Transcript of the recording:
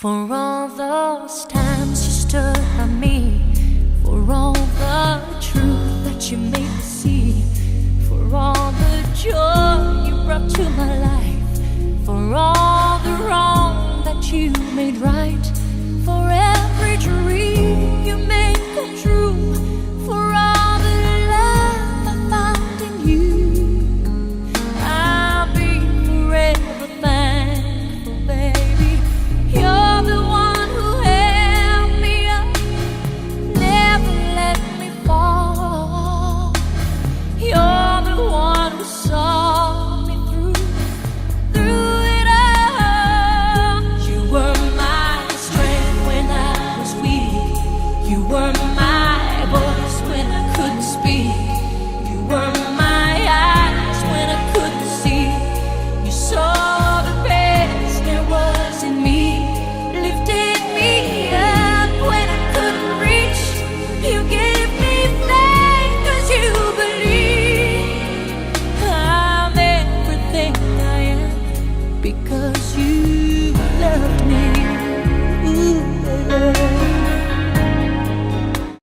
For all those times you stood by me, for all the truth that you made me see, for all the joy you brought to my life, for all the wrong that you made right.